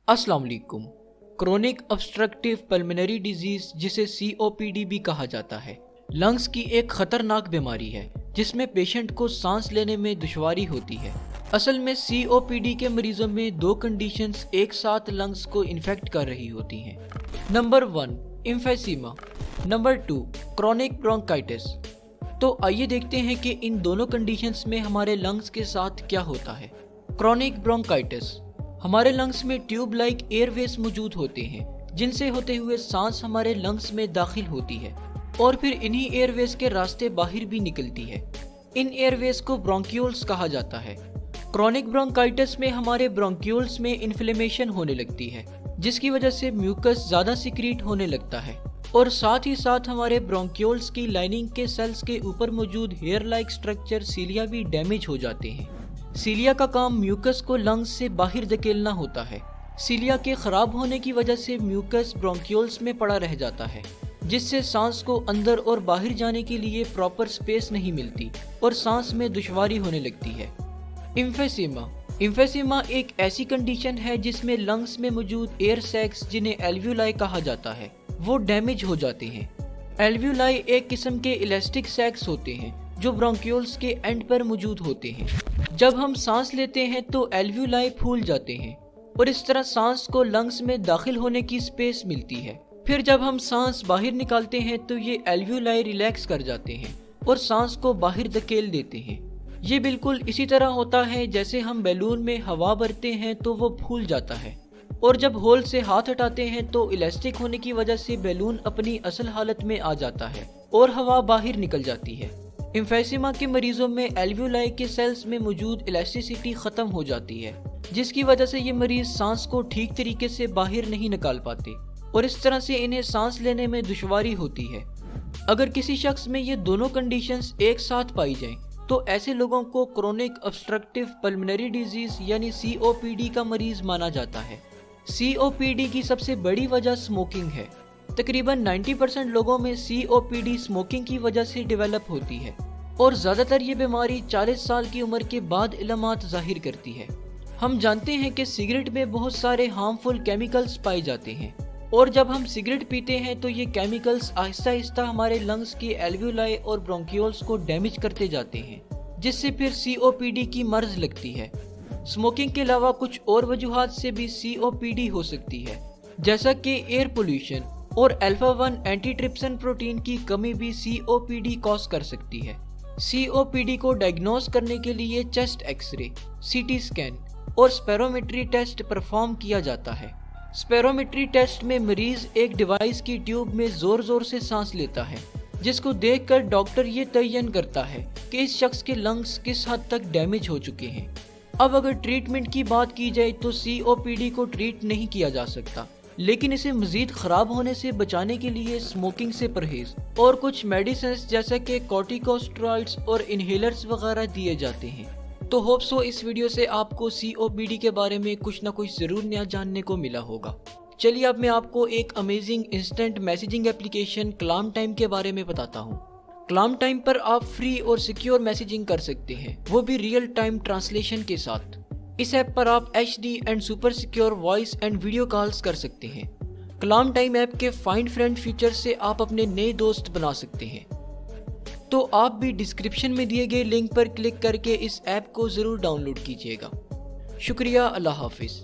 अस्सलाम वालेकुम। Chronic obstructive pulmonary disease जिसे COPD भी कहा जाता है, लंग्स की एक खतरनाक बीमारी है जिसमें पेशेंट को सांस लेने में दुश्वारी होती है। असल में COPD के मरीजों में दो कंडीशंस एक साथ लंग्स को इन्फेक्ट कर रही होती हैं। Number 1 emphysema, number 2 chronic bronchitis. तो आइए देखते हैं कि इन दोनों कंडीशंस में हमारे लंग्स के साथ क्या होता है। क्रोनिक ब्रोंकाइटिस, हमारे लंग्स में ट्यूब लाइक एयरवेज मौजूद होते हैं जिनसे होते हुए सांस हमारे लंग्स में दाखिल होती है और फिर इन्हीं एयरवेज के रास्ते बाहर भी निकलती है। इन एयरवेज को ब्रोंक्यूल्स कहा जाता है। क्रोनिक ब्रोंकाइटिस में हमारे ब्रोंक्यूल्स में इन्फ्लेमेशन होने लगती है जिसकी वजह से म्यूकस ज़्यादा सिक्रीट होने लगता है और साथ ही साथ हमारे ब्रोंक्यूल्स की लाइनिंग के सेल्स के ऊपर मौजूद हेयर लाइक स्ट्रक्चर सीलिया भी डैमेज हो जाते हैं। सीलिया का काम म्यूकस को लंग्स से बाहर धकेलना होता है। सीलिया के खराब होने की वजह से म्यूकस ब्रोंक्यूल्स में पड़ा रह जाता है जिससे सांस को अंदर और बाहर जाने के लिए प्रॉपर स्पेस नहीं मिलती और सांस में दुश्वारी होने लगती है। एम्फीसीमा, एम्फीसीमा एक ऐसी कंडीशन है जिसमें लंग्स में मौजूद एयर सैक्स जिन्हें एल्वियोलाई कहा जाता है वो डैमेज हो जाते हैं। एल्वियोलाई एक किस्म के इलास्टिक सैक्स होते हैं जो ब्रोंक्यूल्स के एंड पर मौजूद होते हैं। जब हम सांस लेते हैं तो एल्वियोलाई फूल जाते हैं और इस तरह सांस को लंग्स में दाखिल होने की स्पेस मिलती है। फिर जब हम सांस बाहर निकालते हैं तो ये एल्वियोलाई रिलैक्स कर जाते हैं और सांस को बाहर धकेल देते हैं। ये बिल्कुल इसी तरह होता है जैसे हम बैलून में हवा भरते हैं तो वो फूल जाता है और जब होल से हाथ हटाते हैं तो इलास्टिक होने की वजह से बैलून अपनी असल हालत में आ जाता है और हवा बाहर निकल जाती है। एम्फीसीमा के मरीजों में एल्वियोलाई के सेल्स में मौजूद इलास्टिसिटी खत्म हो जाती है जिसकी वजह से ये मरीज सांस को ठीक तरीके से बाहर नहीं निकाल पाते और इस तरह से इन्हें सांस लेने में दुश्वारी होती है। अगर किसी शख्स में ये दोनों कंडीशंस एक साथ पाई जाएं तो ऐसे लोगों को क्रोनिक ऑब्स्ट्रक्टिव पल्मोनरी डिजीज यानी COPD का मरीज माना जाता है। COPD की सबसे बड़ी वजह स्मोकिंग है। तकरीबन 90% लोगों में COPD स्मोकिंग की वजह से डेवलप होती है और ज़्यादातर ये बीमारी 40 साल की उम्र के बाद इलामात जाहिर करती है। हम जानते हैं कि सिगरेट में बहुत सारे हार्मफुल केमिकल्स पाए जाते हैं और जब हम सिगरेट पीते हैं तो ये केमिकल्स आहिस्ता आहिस्ता हमारे लंग्स के एल्वियोलाई और ब्रोंक्यूल्स को डैमेज करते जाते हैं जिससे फिर COPD की मर्ज लगती है। स्मोकिंग के अलावा कुछ और वजूहात से भी COPD हो सकती है जैसा कि एयर पोल्यूशन और अल्फा-1 एंटीट्रिप्सिन प्रोटीन की कमी भी COPD कॉज कर सकती है। COPD को डायग्नोज करने के लिए चेस्ट एक्सरे, CT स्कैन और स्पेरोमेट्री टेस्ट परफॉर्म किया जाता है। स्पेरोमेट्री टेस्ट में मरीज एक डिवाइस की ट्यूब में जोर जोर से सांस लेता है जिसको देखकर डॉक्टर ये तयन करता है कि इस शख्स के लंग्स किस हद तक डैमेज हो चुके हैं। अब अगर ट्रीटमेंट की बात की जाए तो COPD को ट्रीट नहीं किया जा सकता लेकिन इसे मजीद खराब होने से बचाने के लिए स्मोकिंग से परहेज और कुछ मेडिसिन जैसे कि कॉर्टिकोस्टेरॉइड्स और इनहेलर्स वगैरह दिए जाते हैं। तो होप सो इस वीडियो से आपको COPD के बारे में कुछ ना कुछ जरूर नया जानने को मिला होगा। चलिए अब मैं आपको एक अमेजिंग इंस्टेंट मैसेजिंग एप्लीकेशन कलाम टाइम के बारे में बताता हूँ। कलाम टाइम पर आप फ्री और सिक्योर मैसेजिंग कर सकते हैं, वो भी रियल टाइम ट्रांसलेशन के साथ। इस ऐप पर आप HD and super secure voice and video calls कर सकते हैं। कलाम टाइम ऐप के फाइंड फ्रेंड फीचर से आप अपने नए दोस्त बना सकते हैं। तो आप भी डिस्क्रिप्शन में दिए गए लिंक पर क्लिक करके इस ऐप को ज़रूर डाउनलोड कीजिएगा। शुक्रिया, अल्लाह हाफिज़।